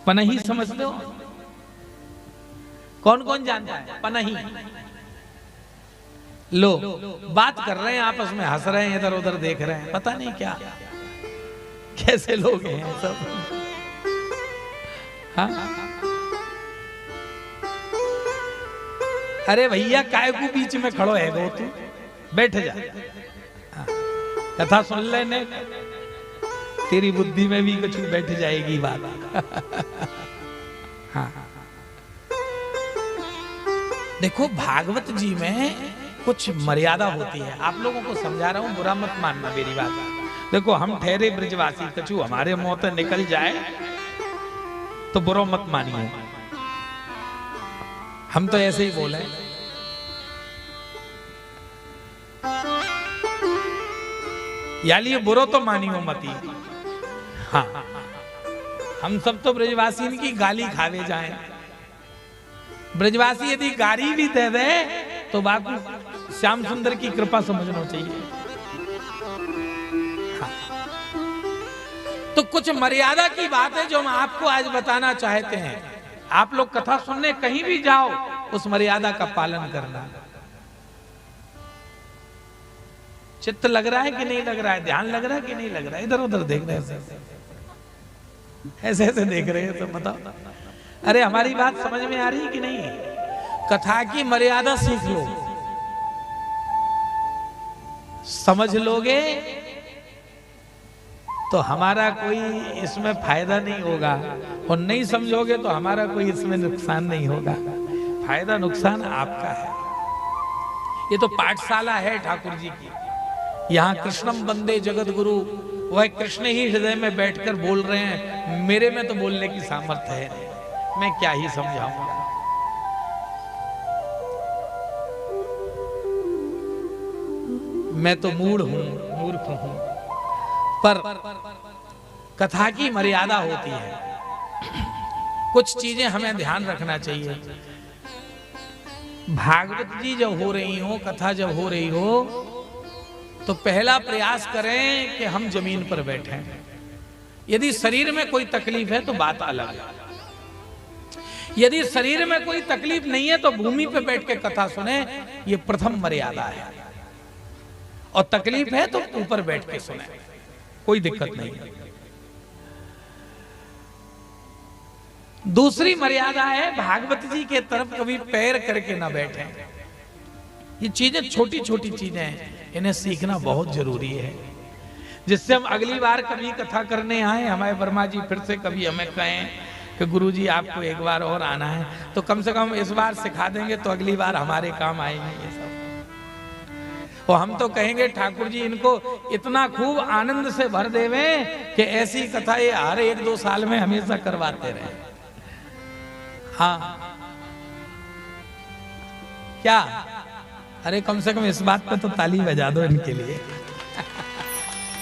पनही समझ लो, कौन कौन जानता है पनही? लो, बात कर रहे हैं आपस में, हंस रहे हैं, इधर उधर देख रहे हैं, पता नहीं क्या कैसे लोग हैं सब। हाँ? अरे भैया काय को बीच में खड़ो है गो, तू बैठ जा। हाँ। कथा सुन लेने, तेरी बुद्धि में भी कुछ बैठ जाएगी बात। हाँ। देखो भागवत जी में कुछ मर्यादा होती है, आप लोगों को समझा रहा हूं, बुरा मत मानना मेरी बात। देखो हम ठहरे ब्रजवासी, कछु हमारे मुंह से निकल जाए तो बुरा मत मानिए, हम तो ऐसे ही बोले। यानी ये बुरा तो मानियो मती। हाँ, हम सब तो ब्रजवासी की गाली खावे जाएं। ब्रजवासी यदि गाली भी दे दे तो बापू श्याम सुंदर की कृपा समझना चाहिए। हाँ। तो कुछ मर्यादा की बात है जो हम आपको आज बताना चाहते हैं। आप लोग कथा सुनने कहीं भी जाओ, उस मर्यादा का पालन करना। चित्त लग रहा है कि नहीं लग रहा है, ध्यान लग रहा है कि नहीं लग रहा है, इधर उधर देख रहे हैं, ऐसे ऐसे देख रहे हैं, तो बताओ अरे हमारी बात समझ में आ रही है कि नहीं? कथा की मर्यादा सीख लो, समझ लोगे तो हमारा कोई इसमें फायदा नहीं होगा, और नहीं समझोगे तो हमारा कोई इसमें नुकसान नहीं होगा। फायदा नुकसान आपका है। ये तो पाठशाला है ठाकुर जी की। यहाँ कृष्णम वंदे जगत गुरु, वह कृष्ण ही हृदय में बैठकर बोल रहे हैं, मेरे में तो बोलने की सामर्थ्य है, मैं क्या ही समझाऊंगा। मैं तो मूढ़ हूं, मूर्ख हूं। पर कथा की मर्यादा होती है, कुछ चीजें हमें ध्यान रखना चाहिए। भागवत जी जब हो रही हो, कथा जब हो रही हो, तो पहला प्रयास करें कि हम जमीन पर बैठें। यदि शरीर में कोई तकलीफ है तो बात अलग है। यदि शरीर में कोई तकलीफ नहीं है तो भूमि पर बैठ के कथा सुने, ये प्रथम मर्यादा है। और तकलीफ है तो ऊपर बैठ के सुने, कोई दिक्कत नहीं है। दूसरी मर्यादा है, भागवत जी के तरफ कभी पैर करके ना बैठे। ये चीजें छोटी छोटी चीजें हैं, इन्हें सीखना बहुत जरूरी है, जिससे हम अगली बार कभी कथा करने आए, हमारे वर्मा जी फिर से कभी हमें कहें कि गुरुजी आपको एक बार और आना है, तो कम से कम इस बार सिखा देंगे तो अगली बार हमारे काम आएंगे ये सब। और हम तो कहेंगे ठाकुर जी इनको इतना खूब आनंद से भर देवे कि ऐसी कथा ये हर 1-2 साल में हमेशा करवाते रहे। हाँ क्या? अरे कम से कम इस बात पे तो ताली बजा दो इनके लिए।